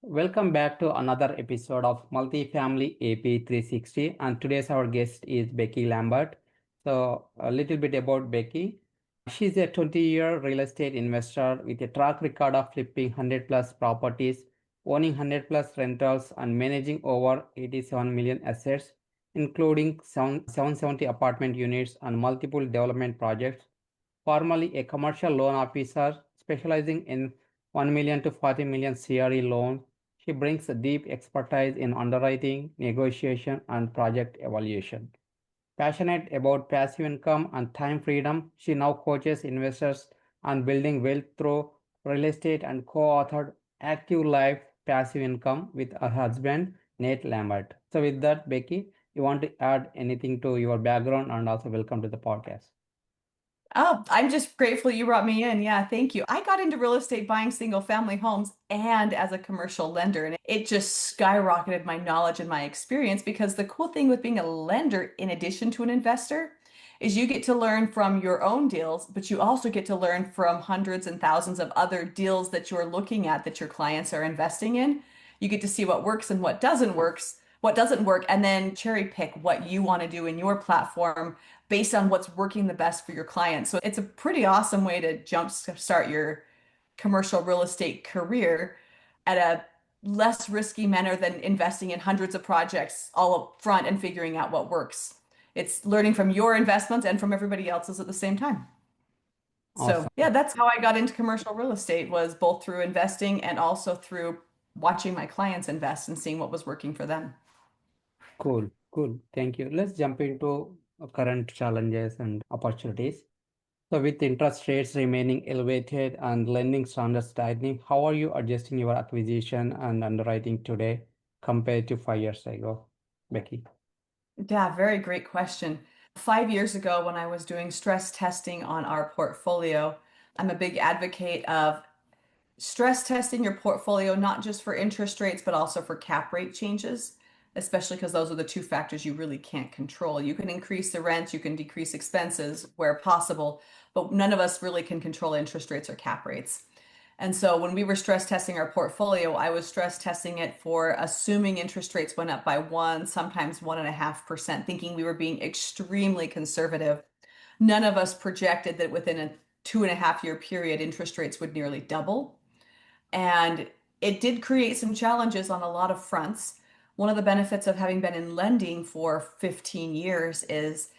Welcome back to another episode of Multifamily AP 360. And today's our guest is Becky Lambert. So, a little bit about Becky. She's a 20-year real estate investor with a track record of flipping 100 plus properties, owning 100 plus rentals, and managing over 87 million assets, including 770 apartment units and multiple development projects. Formerly a commercial loan officer specializing in 1 million to 40 million CRE loans, she brings a deep expertise in underwriting, negotiation, and project evaluation. Passionate about passive income and time freedom, she now coaches investors on building wealth through real estate and co-authored Active Life Passive Income with her husband, Nate Lambert. So with that, Becky, you want to add anything to your background and also welcome to the podcast. Oh, I'm just grateful you brought me in. Yeah, thank you. I got into real estate buying single family homes and as a commercial lender, and it just skyrocketed my knowledge and my experience because the cool thing with being a lender, in addition to an investor, is you get to learn from your own deals, but you also get to learn from hundreds and thousands of other deals that you're looking at that your clients are investing in. You get to see what works and what doesn't work, and then cherry pick what you want to do in your platform based on what's working the best for your clients. So it's a pretty awesome way to jumpstart your commercial real estate career at a less risky manner than investing in hundreds of projects all up front and figuring out what works. It's learning from your investments and from everybody else's at the same time. So Awesome. yeah, that's how I got into commercial real estate, was both through investing and also through watching my clients invest and seeing what was working for them. Cool, cool. Thank you. Let's jump into current challenges and opportunities. So, with interest rates remaining elevated and lending standards tightening, how are you adjusting your acquisition and underwriting today compared to 5 years ago, Becky? Yeah, very great question. 5 years ago, when I was doing stress testing on our portfolio, I'm a big advocate of stress testing your portfolio, not just for interest rates, but also for cap rate changes, especially because those are the two factors you really can't control. You can increase the rent, you can decrease expenses where possible, but none of us really can control interest rates or cap rates. And so when we were stress testing our portfolio, I was stress testing it for assuming interest rates went up by 1, sometimes 1.5%, thinking we were being extremely conservative. None of us projected that within a 2.5 year period, interest rates would nearly double. And it did create some challenges on a lot of fronts. One of the benefits of having been in lending for 15 years is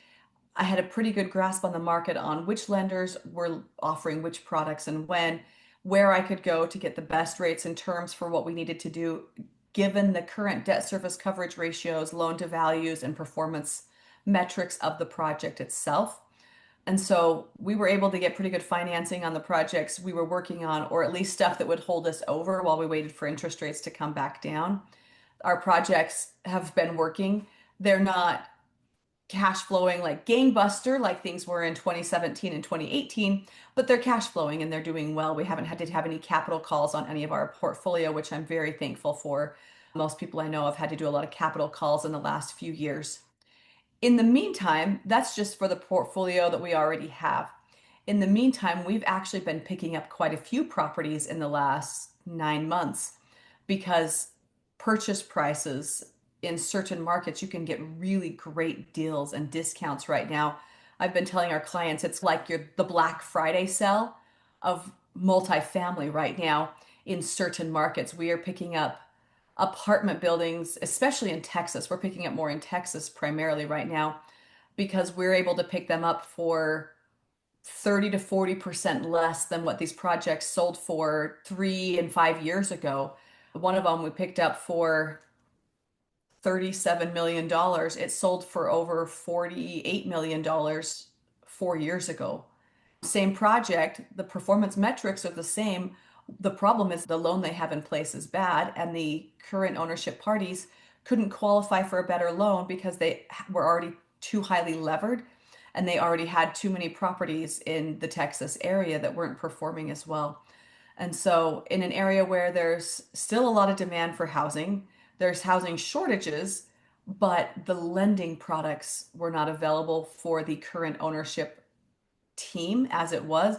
I had a pretty good grasp on the market on which lenders were offering which products and when, where I could go to get the best rates and terms for what we needed to do, given the current debt service coverage ratios, loan to values, and performance metrics of the project itself. And so we were able to get pretty good financing on the projects we were working on, or at least stuff that would hold us over while we waited for interest rates to come back down. Our projects have been working. They're not cash flowing like gangbuster like things were in 2017 and 2018, but they're cash flowing and they're doing well. We haven't had to have any capital calls on any of our portfolio, which I'm very thankful for. Most people I know have had to do a lot of capital calls in the last few years. In the meantime, that's just for the portfolio that we already have. In the meantime, we've actually been picking up quite a few properties in the last 9 months because purchase prices in certain markets, you can get really great deals and discounts right now. I've been telling our clients it's like the Black Friday sale of multifamily right now in certain markets. We are picking up apartment buildings, especially in Texas. We're picking up more in Texas primarily right now because we're able to pick them up for 30 to 40% less than what these projects sold for 3 and 5 years ago. One of them we picked up for $37 million. Dollars. It sold for over $48 million 4 years ago. Same project, the performance metrics are the same. The problem is the loan they have in place is bad, and the current ownership parties couldn't qualify for a better loan because they were already too highly levered and they already had too many properties in the Texas area that weren't performing as well. And so, in an area where there's still a lot of demand for housing, there's housing shortages, but the lending products were not available for the current ownership team as it was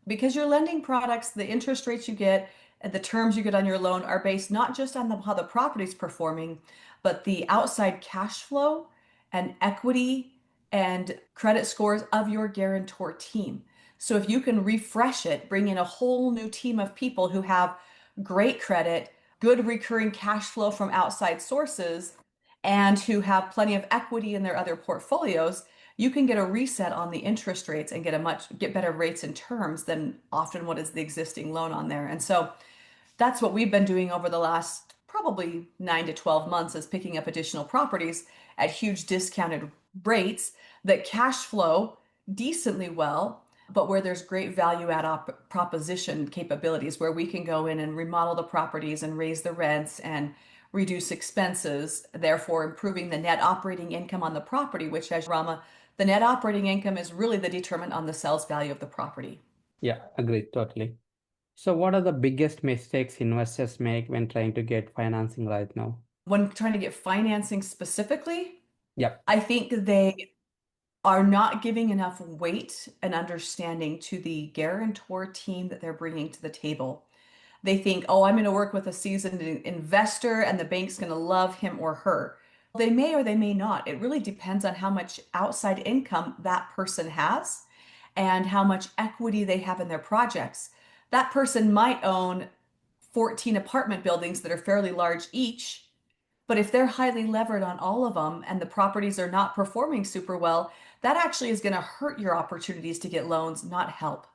because your lending products, the interest rates you get, the terms you get on your loan are based not just on how the property's performing, but the outside cash flow and equity and credit scores of your guarantor team. So if you can refresh it, bring in a whole new team of people who have great credit, good recurring cash flow from outside sources, and who have plenty of equity in their other portfolios, you can get a reset on the interest rates and get better rates and terms than often what is the existing loan on there. And so that's what we've been doing over the last probably 9 to 12 months, is picking up additional properties at huge discounted rates that cash flow decently well, but where there's great value add proposition capabilities where we can go in and remodel the properties and raise the rents and reduce expenses, therefore improving the net operating income on the property, which, as Rama, the net operating income is really the determinant on the sales value of the property. Yeah, agreed, totally. So what are the biggest mistakes investors make when trying to get financing right now? When trying to get financing specifically, Yep. I think they are not giving enough weight and understanding to the guarantor team that they're bringing to the table. They think, oh, I'm going to work with a seasoned investor and the bank's going to love him or her. They may or they may not. It really depends on how much outside income that person has and how much equity they have in their projects. That person might own 14 apartment buildings that are fairly large each, but if they're highly levered on all of them and the properties are not performing super well, that actually is going to hurt your opportunities to get loans, not help.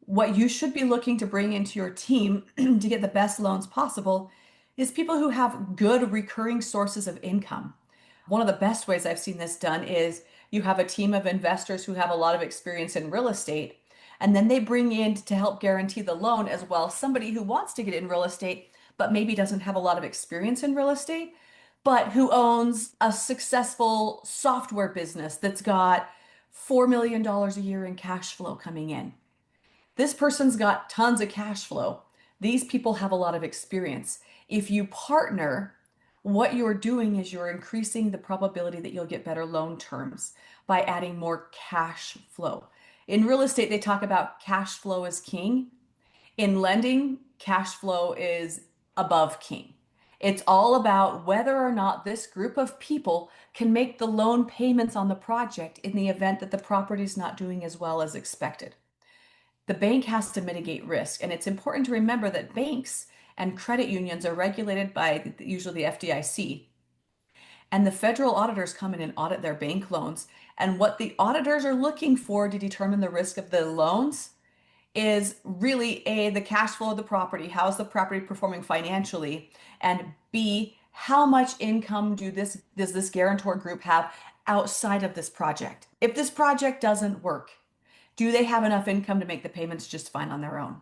What you should be looking to bring into your team to get the best loans possible is people who have good recurring sources of income. One of the best ways I've seen this done is you have a team of investors who have a lot of experience in real estate, and then they bring in to help guarantee the loan as well somebody who wants to get in real estate but maybe doesn't have a lot of experience in real estate, but who owns a successful software business that's got $4 million a year in cash flow coming in. This person's got tons of cash flow. These people have a lot of experience. If you partner, what you're doing is you're increasing the probability that you'll get better loan terms by adding more cash flow. In real estate, they talk about cash flow is king. In lending, cash flow is above king. It's all about whether or not this group of people can make the loan payments on the project in the event that the property is not doing as well as expected. The bank has to mitigate risk, and it's important to remember that banks and credit unions are regulated by usually the FDIC, and the federal auditors come in and audit their bank loans. And what the auditors are looking for to determine the risk of the loans is really A, the cash flow of the property. How is the property performing financially? And B, how much income does this guarantor group have outside of this project? If this project doesn't work, do they have enough income to make the payments just fine on their own?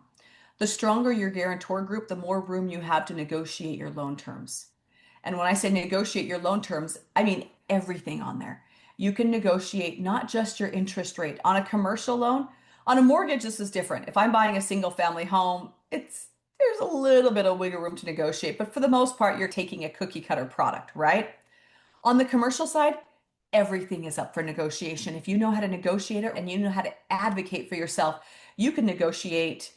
The stronger your guarantor group, the more room you have to negotiate your loan terms. And when I say negotiate your loan terms, I mean everything on there. You can negotiate not just your interest rate. On a commercial loan, on a mortgage, this is different. If I'm buying a single family home, there's a little bit of wiggle room to negotiate, but for the most part, you're taking a cookie cutter product, right? On the commercial side, everything is up for negotiation. If you know how to negotiate it and you know how to advocate for yourself, you can negotiate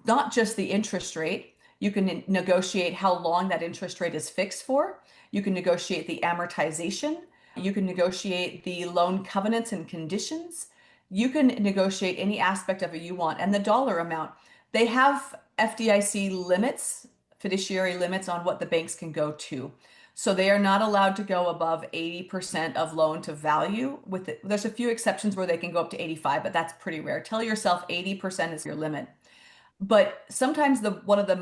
not just the interest rate, you can negotiate how long that interest rate is fixed for. You can negotiate the amortization. You can negotiate the loan covenants and conditions. You can negotiate any aspect of it you want. And the dollar amount, they have FDIC limits, fiduciary limits on what the banks can go to. So they are not allowed to go above 80% of loan to value. There's a few exceptions where they can go up to 85, but that's pretty rare. Tell yourself 80% is your limit. But sometimes one of the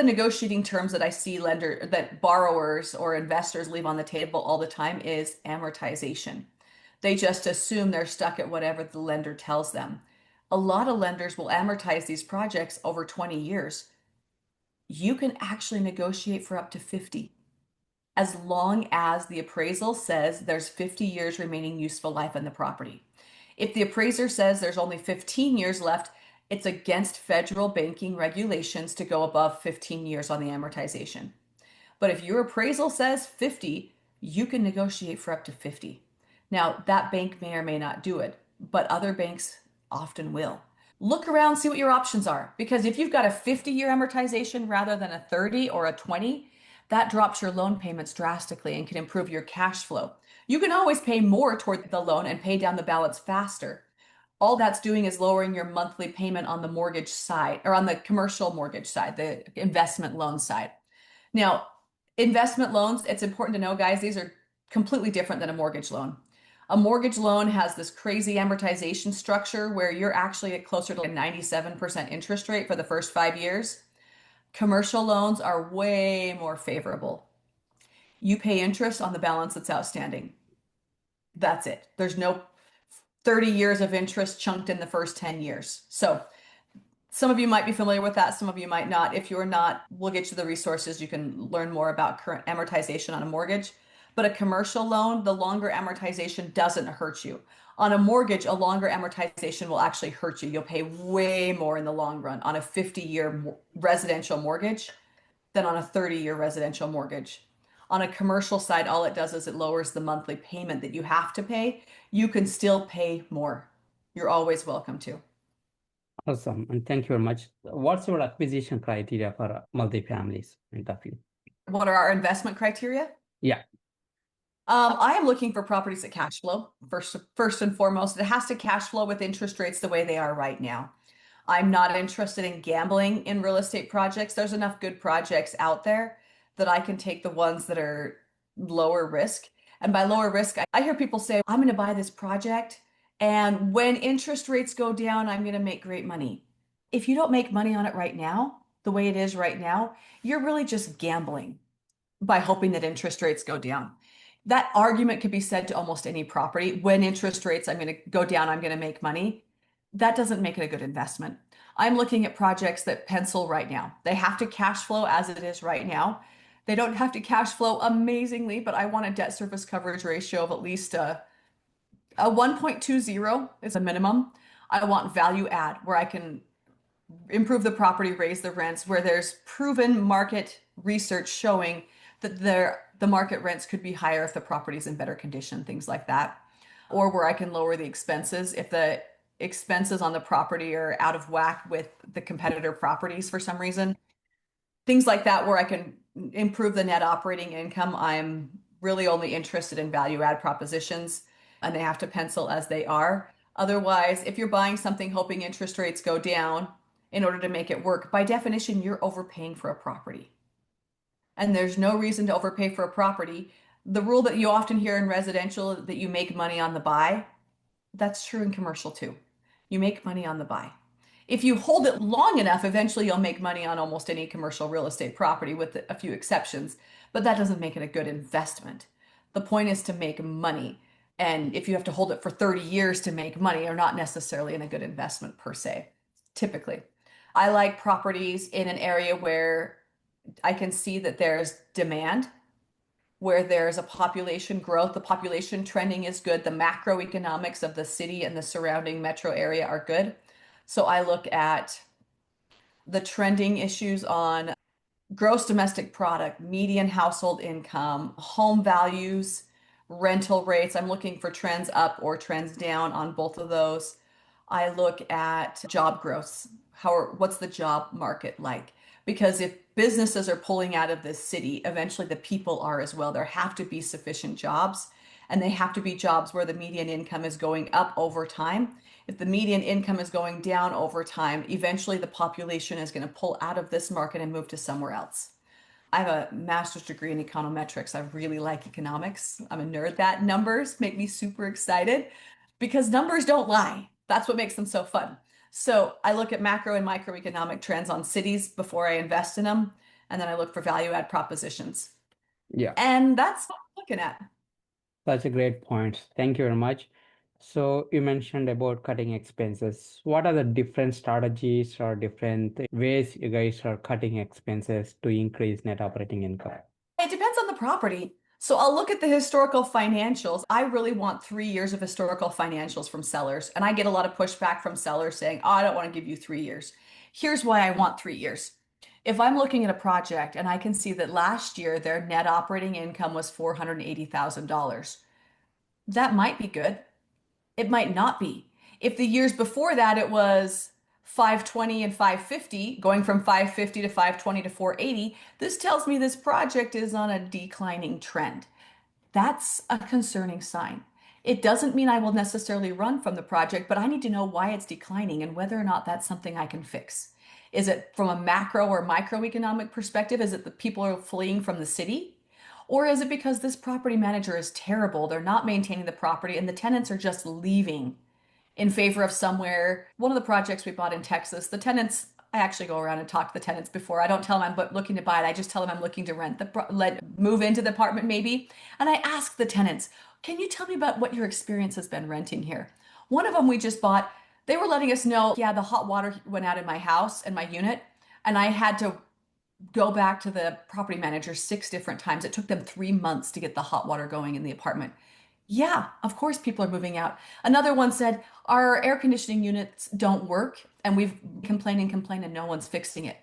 negotiating terms that I see that borrowers or investors leave on the table all the time is amortization. They just assume they're stuck at whatever the lender tells them. A lot of lenders will amortize these projects over 20 years. You can actually negotiate for up to 50, as long as the appraisal says there's 50 years remaining useful life in the property. If the appraiser says there's only 15 years left, it's against federal banking regulations to go above 15 years on the amortization. But if your appraisal says 50, you can negotiate for up to 50. Now, that bank may or may not do it, but other banks often will. look around, see what your options are. Because if you've got a 50-year amortization rather than a 30 or a 20, that drops your loan payments drastically and can improve your cash flow. You can always pay more toward the loan and pay down the balance faster. All that's doing is lowering your monthly payment on the mortgage side or on the commercial mortgage side, the investment loan side. Now, investment loans, it's important to know, guys, these are completely different than a mortgage loan. A mortgage loan has this crazy amortization structure where you're actually at closer to a 97% interest rate for the first 5 years. Commercial loans are way more favorable. You pay interest on the balance that's outstanding. That's it. There's no 30 years of interest chunked in the first 10 years. So some of you might be familiar with that, some of you might not. If you're not, we'll get you the resources. You can learn more about current amortization on a mortgage. But a commercial loan, the longer amortization doesn't hurt you. On a mortgage, a longer amortization will actually hurt you. You'll pay way more in the long run on a 50-year residential mortgage than on a 30-year residential mortgage. On a commercial side, all it does is it lowers the monthly payment that you have to pay. You can still pay more. You're always welcome to. Awesome. And thank you very much. What's your acquisition criteria for multifamilies point of view? What are our investment criteria? Yeah. I am looking for properties that cash flow first and foremost. It has to cash flow with interest rates the way they are right now. I'm not interested in gambling in real estate projects. There's enough good projects out there that I can take the ones that are lower risk. And by lower risk, I hear people say, I'm going to buy this project, and when interest rates go down, I'm going to make great money. If you don't make money on it right now, the way it is right now, you're really just gambling by hoping that interest rates go down. That argument could be said to almost any property. When interest rates, I'm going to go down, I'm going to make money. That doesn't make it a good investment. I'm looking at projects that pencil right now. They have to cash flow as it is right now. They don't have to cash flow amazingly, but I want a debt service coverage ratio of at least a 1.20 is a minimum. I want value add where I can improve the property, raise the rents, where there's proven market research showing that the market rents could be higher if the property's in better condition, things like that. Or where I can lower the expenses if the expenses on the property are out of whack with the competitor properties for some reason. Things like that where I can improve the net operating income. I'm really only interested in value add propositions, and they have to pencil as they are. Otherwise, if you're buying something hoping interest rates go down in order to make it work, by definition, you're overpaying for a property. And there's no reason to overpay for a property. The rule that you often hear in residential that you make money on the buy, that's true in commercial too. You make money on the buy. If you hold it long enough, eventually you'll make money on almost any commercial real estate property with a few exceptions, but that doesn't make it a good investment. The point is to make money. And if you have to hold it for 30 years to make money, you're not necessarily in a good investment per se, typically. I like properties in an area where I can see that there's demand, where there's a population growth. The population trending is good. The macroeconomics of the city and the surrounding metro area are good. So I look at the trending issues on gross domestic product, median household income, home values, rental rates. I'm looking for trends up or trends down on both of those. I look at job growth. What's the job market like? Because if businesses are pulling out of this city, eventually the people are as well. There have to be sufficient jobs, and they have to be jobs where the median income is going up over time. If the median income is going down over time, eventually the population is going to pull out of this market and move to somewhere else. I have a master's degree in econometrics. I really like economics. I'm a nerd. That numbers make me super excited because numbers don't lie. That's what makes them so fun. So I look at macro and microeconomic trends on cities before I invest in them. And then I look for value add propositions. Yeah. And that's what I'm looking at. That's a great point. Thank you very much. So you mentioned about cutting expenses. What are the different strategies or different ways you guys are cutting expenses to increase net operating income? It depends on the property. So I'll look at the historical financials. I really want 3 years of historical financials from sellers. And I get a lot of pushback from sellers saying, oh, I don't want to give you 3 years. Here's why I want 3 years. If I'm looking at a project and I can see that last year their net operating income was $480,000, that might be good. It might not be. If the years before that it was 520 and 550, going from 550 to 520 to 480, this tells me this project is on a declining trend. That's a concerning sign. It doesn't mean I will necessarily run from the project, but I need to know why it's declining and whether or not that's something I can fix. Is it from a macro or microeconomic perspective? Is it the people are fleeing from the city? Or is it because this property manager is terrible? They're not maintaining the property and the tenants are just leaving in favor of somewhere. One of the projects we bought in Texas, the tenants, I actually go around and talk to the tenants before. I don't tell them I'm looking to buy it. I just tell them I'm looking to rent move into the apartment maybe. And I ask the tenants, can you tell me about what your experience has been renting here? One of them we just bought, they were letting us know, yeah, the hot water went out in my house and my unit, and I had to go back to the property manager 6 different times. It took them 3 months to get the hot water going in the apartment. Yeah, of course people are moving out. Another one said, our air conditioning units don't work and we've complained and no one's fixing it.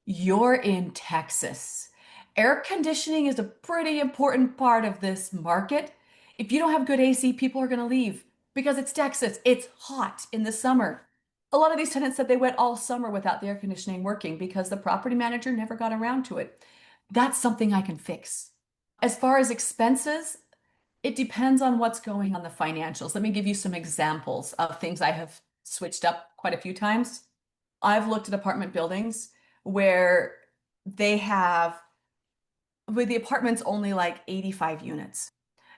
You're in Texas. Air conditioning is a pretty important part of this market. If you don't have good AC, people are going to leave because it's Texas. It's hot in the summer. A lot of these tenants said they went all summer without the air conditioning working because the property manager never got around to it. That's something I can fix. As far as expenses, it depends on what's going on the financials. Let me give you some examples of things I have switched up quite a few times. I've looked at apartment buildings where they have, with the apartment's only like 85 units,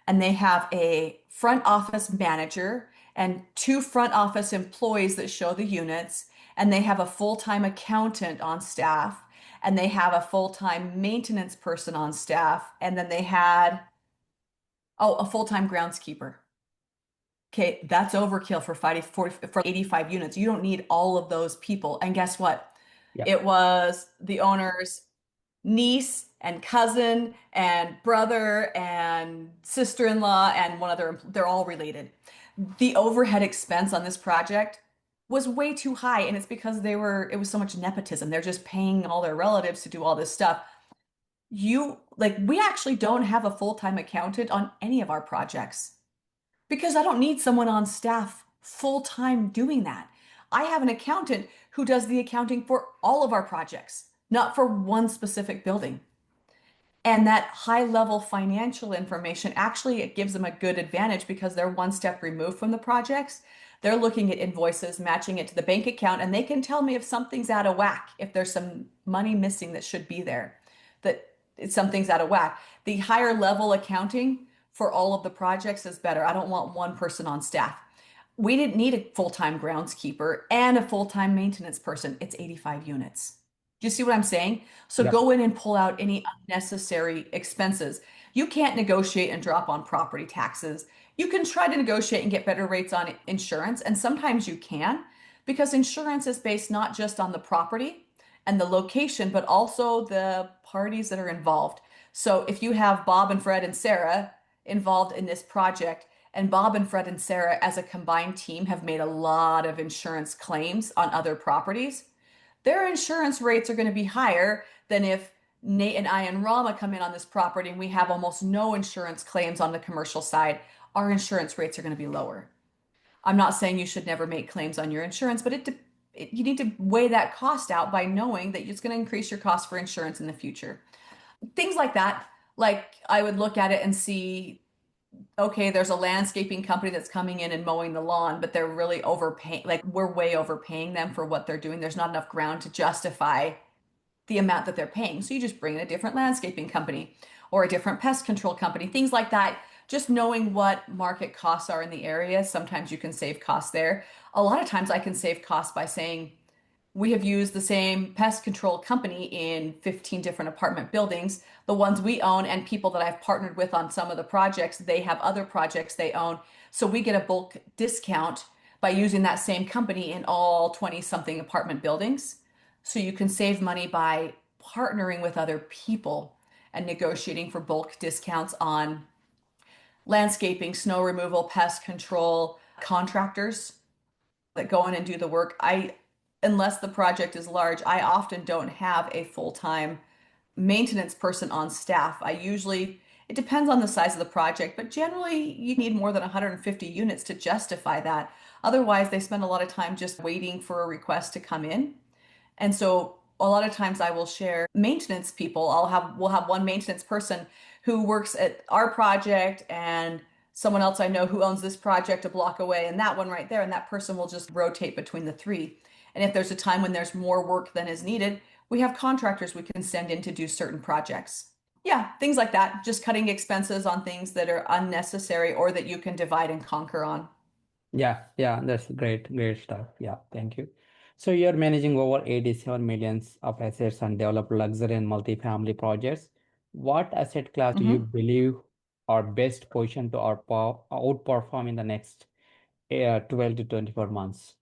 and they have a front office manager and 2 front office employees that show the units, and they have a full-time accountant on staff, and they have a full-time maintenance person on staff, and then they had, oh, a full-time groundskeeper. Okay, that's overkill for 85 units. You don't need all of those people. And guess what? Yeah. It was the owner's niece and cousin and brother and sister-in-law and one other, they're all related. The overhead expense on this project was way too high, and it's because it was so much nepotism. They're just paying all their relatives to do all this stuff. We actually don't have a full-time accountant on any of our projects because I don't need someone on staff full-time doing that. I have an accountant who does the accounting for all of our projects, not for one specific building. And that high level financial information actually it gives them a good advantage because they're one step removed from the projects. They're looking at invoices, matching it to the bank account, and they can tell me if something's out of whack, if there's some money missing that should be there, that something's out of whack. The higher level accounting for all of the projects is better. I don't want one person on staff. We didn't need a full-time groundskeeper and a full-time maintenance person. It's 85 units. Do you see what I'm saying? So Yep. go in and pull out any unnecessary expenses. You can't negotiate and drop on property taxes. You can try to negotiate and get better rates on insurance, and sometimes you can because insurance is based not just on the property and the location, but also the parties that are involved. So if you have Bob and Fred and Sarah involved in this project, and Bob and Fred and Sarah as a combined team have made a lot of insurance claims on other properties, their insurance rates are going to be higher than if Nate and I and Rama come in on this property and we have almost no insurance claims on the commercial side. Our insurance rates are going to be lower. I'm not saying you should never make claims on your insurance, but you need to weigh that cost out by knowing that it's going to increase your cost for insurance in the future. Things like that. Like I would look at it and see, okay, there's a landscaping company that's coming in and mowing the lawn, but they're really overpaying, like we're way overpaying them for what they're doing. There's not enough ground to justify the amount that they're paying. So you just bring in a different landscaping company or a different pest control company, things like that. Just knowing what market costs are in the area, sometimes you can save costs there. A lot of times I can save costs by saying, we have used the same pest control company in 15 different apartment buildings. The ones we own and people that I've partnered with on some of the projects, they have other projects they own. So we get a bulk discount by using that same company in all 20 something apartment buildings. So you can save money by partnering with other people and negotiating for bulk discounts on landscaping, snow removal, pest control, contractors that go in and do the work. Unless the project is large, I often don't have a full-time maintenance person on staff. It depends on the size of the project, but generally you need more than 150 units to justify that. Otherwise, they spend a lot of time just waiting for a request to come in. And so a lot of times I will share maintenance people. We'll have one maintenance person who works at our project and someone else I know who owns this project a block away and that one right there. And that person will just rotate between the three. And if there's a time when there's more work than is needed, we have contractors we can send in to do certain projects. Yeah, things like that. Just cutting expenses on things that are unnecessary or that you can divide and conquer on. Yeah, that's great, great stuff. Yeah, thank you. So you're managing over 87 millions of assets and develop luxury and multifamily projects. What asset class do you Mhm. believe are best positioned to outperform in the next 12 to 24 months?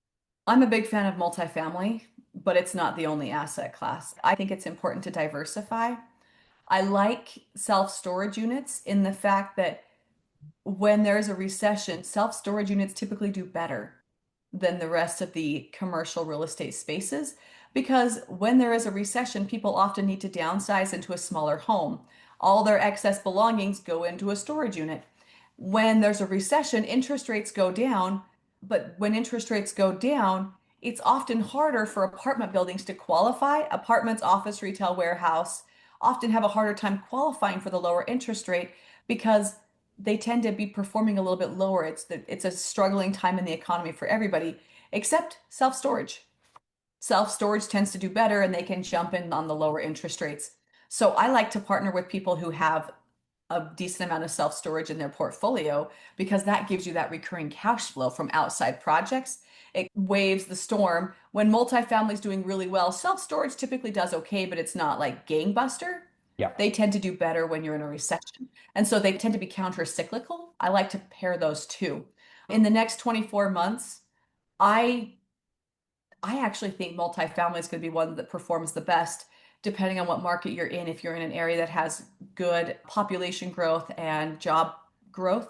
I'm a big fan of multifamily, but it's not the only asset class. I think it's important to diversify. I like self-storage units in the fact that when there's a recession, self-storage units typically do better than the rest of the commercial real estate spaces because when there is a recession, people often need to downsize into a smaller home. All their excess belongings go into a storage unit. When there's a recession, interest rates go down, but when interest rates go down, it's often harder for apartment buildings to qualify. Apartments, office, retail, warehouse often have a harder time qualifying for the lower interest rate because they tend to be performing a little bit lower. It's a struggling time in the economy for everybody, except self-storage. Self-storage tends to do better and they can jump in on the lower interest rates. So I like to partner with people who have a decent amount of self-storage in their portfolio because that gives you that recurring cash flow from outside projects. It waves the storm. When multifamily is doing really well, self-storage typically does okay, but it's not like gangbuster. Yeah. They tend to do better when you're in a recession. And so they tend to be counter-cyclical. I like to pair those two. In the next 24 months, I I actually think multifamily is going to be one that performs the best, depending on what market you're in. If you're in an area that has good population growth and job growth,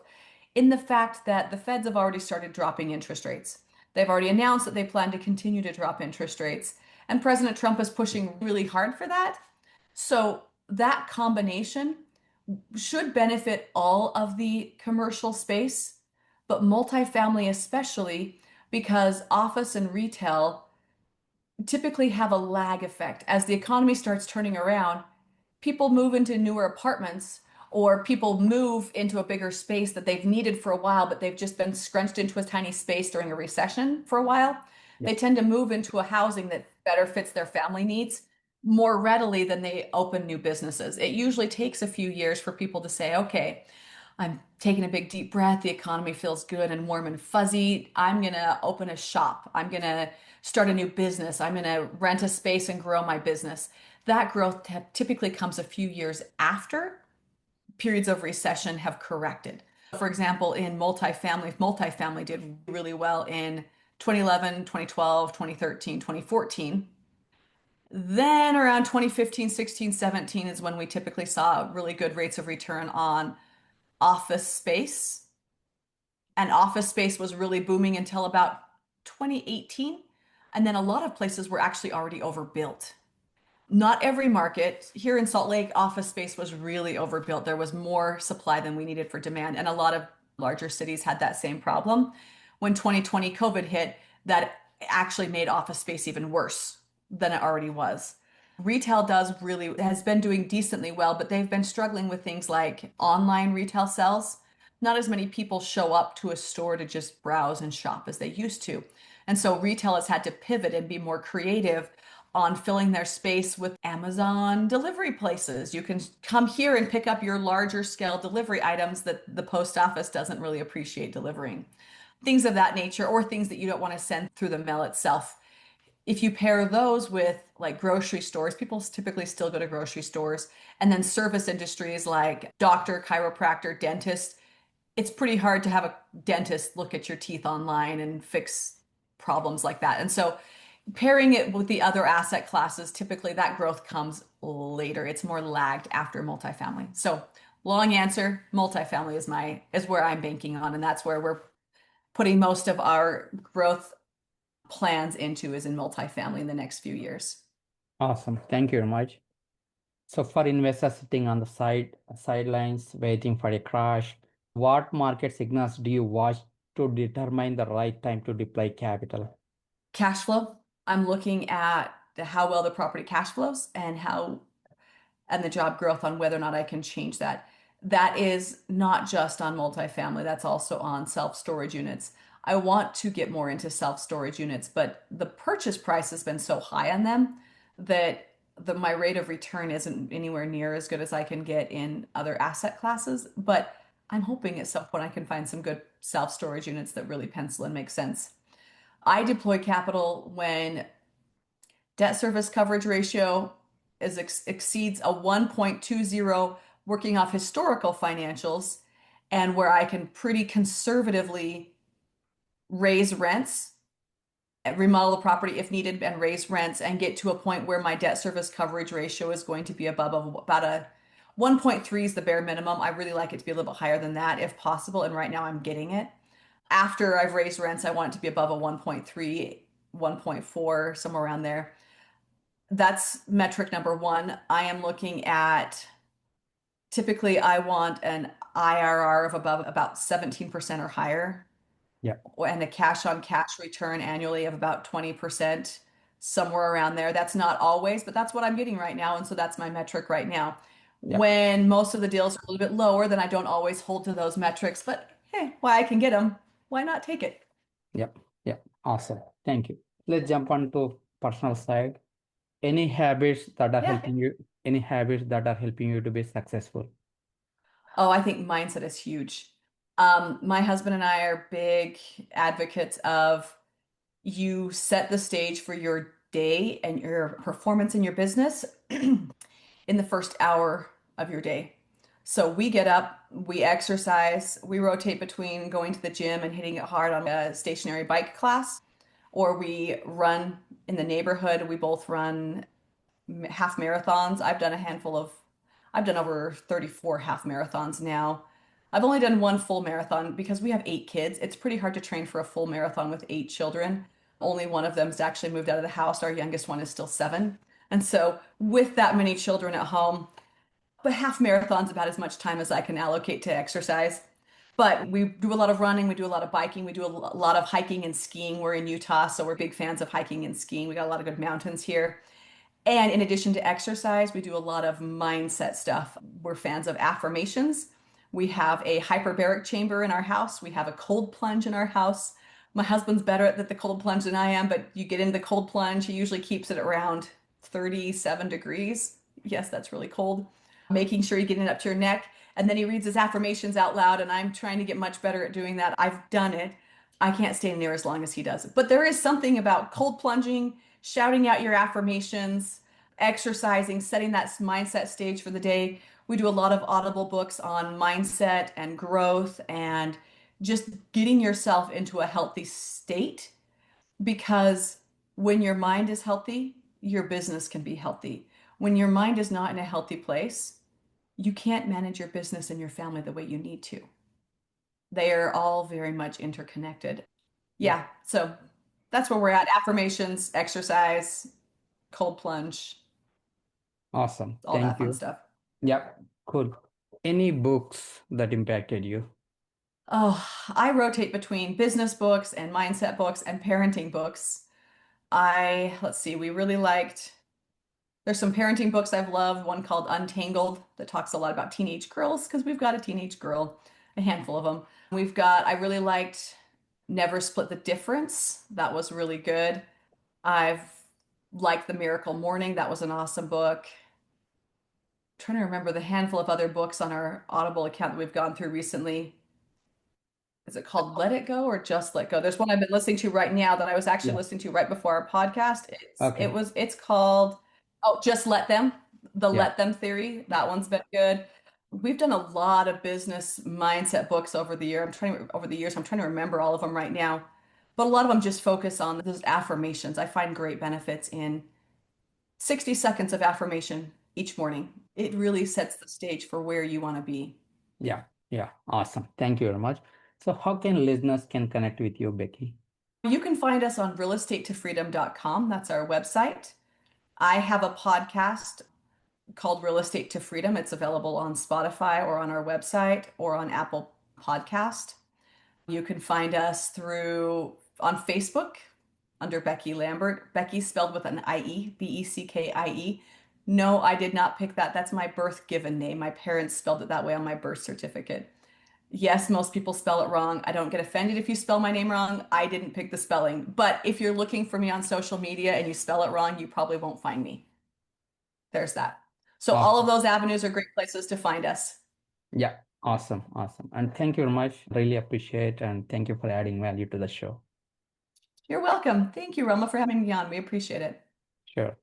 in the fact that the feds have already started dropping interest rates. They've already announced that they plan to continue to drop interest rates, and President Trump is pushing really hard for that. So that combination should benefit all of the commercial space, but multifamily especially because office and retail typically have a lag effect. As the economy starts turning around, people move into newer apartments or people move into a bigger space that they've needed for a while, but they've just been scrunched into a tiny space during a recession for a while. Yeah. They tend to move into a housing that better fits their family needs more readily than they open new businesses. It usually takes a few years for people to say, okay, I'm taking a big deep breath. The economy feels good and warm and fuzzy. I'm going to open a shop. I'm going to start a new business. I'm going to rent a space and grow my business. That growth typically comes a few years after periods of recession have corrected. For example, in multifamily, if multifamily did really well in 2011, 2012, 2013, 2014, then around 2015, 16, 17 is when we typically saw really good rates of return on office space. And office space was really booming until about 2018. And then a lot of places were actually already overbuilt. Not every market. Here in Salt Lake, office space was really overbuilt. There was more supply than we needed for demand. And a lot of larger cities had that same problem. When 2020 COVID hit, that actually made office space even worse than it already was. Retail has been doing decently well, but they've been struggling with things like online retail sales. Not as many people show up to a store to just browse and shop as they used to. And so retail has had to pivot and be more creative on filling their space with Amazon delivery places. You can come here and pick up your larger scale delivery items that the post office doesn't really appreciate delivering. Things of that nature, or things that you don't want to send through the mail itself. If you pair those with like grocery stores, people typically still go to grocery stores, and then service industries like doctor, chiropractor, dentist, it's pretty hard to have a dentist look at your teeth online and fix problems like that. And so pairing it with the other asset classes, typically that growth comes later. It's more lagged after multifamily. So long answer, multifamily is where I'm banking on, and that's where we're putting most of our growth plans into is in multifamily in the next few years. Awesome. Thank you very much. So for investors sitting on the sidelines waiting for a crash, what market signals do you watch to determine the right time to deploy capital? Cash flow. I'm looking at how well the property cash flows and the job growth on whether or not I can change that. That is not just on multifamily, that's also on self-storage units. I want to get more into self-storage units, but the purchase price has been so high on them that my rate of return isn't anywhere near as good as I can get in other asset classes. But I'm hoping at some point I can find some good self-storage units that really pencil and make sense. I deploy capital when debt service coverage ratio exceeds a 1.20, working off historical financials, and where I can pretty conservatively raise rents, remodel the property if needed, and raise rents and get to a point where my debt service coverage ratio is going to be above about a 1.3 is the bare minimum. I really like it to be a little bit higher than that if possible, and right now I'm getting it. After I've raised rents, I want it to be above a 1.3, 1.4, somewhere around there. That's metric number one. I am looking at typically I want an IRR of above about 17% or higher, Yeah, and a cash on cash return annually of about 20%, somewhere around there. That's not always, but that's what I'm getting right now. And so that's my metric right now. yeah, When most of the deals are a little bit lower, then I don't always hold to those metrics, but hey, why I can get them, why not take it? yeah, yeah. Awesome. Thank you. Let's jump on to personal side. Any habits that are Yeah. helping you, any habits that are helping you to be successful? Oh, I think mindset is huge. My husband and I are big advocates of you set the stage for your day and your performance in your business in the first hour of your day. So we get up, we exercise, we rotate between going to the gym and hitting it hard on a stationary bike class, or we run in the neighborhood. We both run half marathons. I've done over 34 half marathons now. I've only done one full marathon because we have 8 kids. It's pretty hard to train for a full marathon with 8 children. Only one of them's actually moved out of the house. Our youngest one is still 7. And so, with that many children at home, but half marathon's about as much time as I can allocate to exercise. But we do a lot of running, we do a lot of biking, we do a lot of hiking and skiing. We're in Utah, so we're big fans of hiking and skiing. We got a lot of good mountains here. And in addition to exercise, we do a lot of mindset stuff. We're fans of affirmations. We have a hyperbaric chamber in our house. We have a cold plunge in our house. My husband's better at the cold plunge than I am, but you get into the cold plunge, he usually keeps it around 37 degrees. Yes, that's really cold. Making sure you get it up to your neck. And then he reads his affirmations out loud, and I'm trying to get much better at doing that. I've done it. I can't stay near as long as he does. But there is something about cold plunging, shouting out your affirmations, exercising, setting that mindset stage for the day. We do a lot of audible books on mindset and growth and just getting yourself into a healthy state, because when your mind is healthy, your business can be healthy. When your mind is not in a healthy place, you can't manage your business and your family the way you need to. They are all very much interconnected. Yeah, Yeah, so that's where we're at. Affirmations, exercise, cold plunge, awesome. all Thank that fun you. stuff. Yeah, cool. Any books that impacted you? Oh, I rotate between business books and mindset books and parenting books. Let's see, there's some parenting books I've loved, one called Untangled that talks a lot about teenage girls because we've got a teenage girl, a handful of them. I really liked Never Split the Difference. That was really good. I've liked The Miracle Morning. That was an awesome book. Trying to remember the handful of other books on our Audible account that we've gone through recently. Is it called Let It Go or Just Let Go? There's one I've been listening to right now that I was actually Yeah. listening to right before our podcast. Okay. It's called Just Let Them, the Yeah. Let Them theory. That one's been good. We've done a lot of business mindset books over the years. I'm trying to remember all of them right now. But a lot of them just focus on those affirmations. I find great benefits in 60 seconds of affirmation each morning. It really sets the stage for where you want to be. Yeah. Yeah. Awesome. Thank you very much. So how can listeners can connect with you, Becky? You can find us on realestatetofreedom.com. That's our website. I have a podcast called Real Estate to Freedom. It's available on Spotify or on our website or on Apple Podcast. You can find us on Facebook under Becky Lambert. Becky spelled with an I-E, Beckie. No, I did not pick that. That's my birth given name. My parents spelled it that way on my birth certificate. Yes, most people spell it wrong. I don't get offended if you spell my name wrong. I didn't pick the spelling. But if you're looking for me on social media and you spell it wrong, you probably won't find me. There's that. So all of Awesome. those avenues are great places to find us. Yeah, awesome, awesome. And thank you very much. Really appreciate and thank you for adding value to the show. You're welcome. Thank you, Roma, for having me on. We appreciate it. Sure.